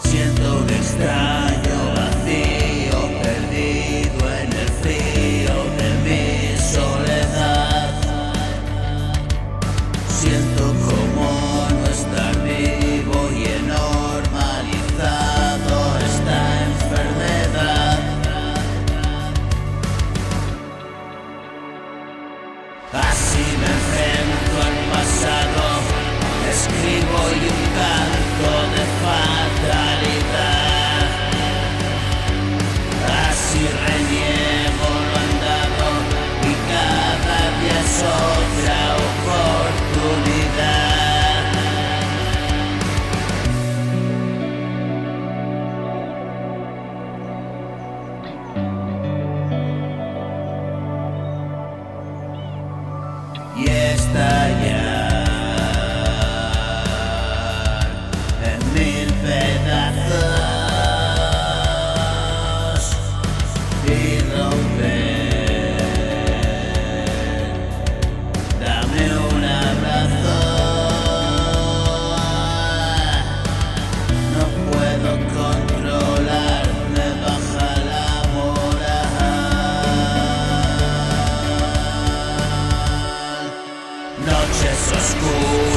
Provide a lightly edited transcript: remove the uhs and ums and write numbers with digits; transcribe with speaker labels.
Speaker 1: Siento un extraño vacío perdido en el frío de mi soledad. Siento como no estar vivo y he normalizado esta enfermedad. Así me enfrento al pasado, escribo y un canto de fatalidad. Así reniego lo andado y cada día es otra oportunidad. Y estallar en mil pedazos y romper. Dame un abrazo. No puedo controlar, me baja la moral. Noches oscuras.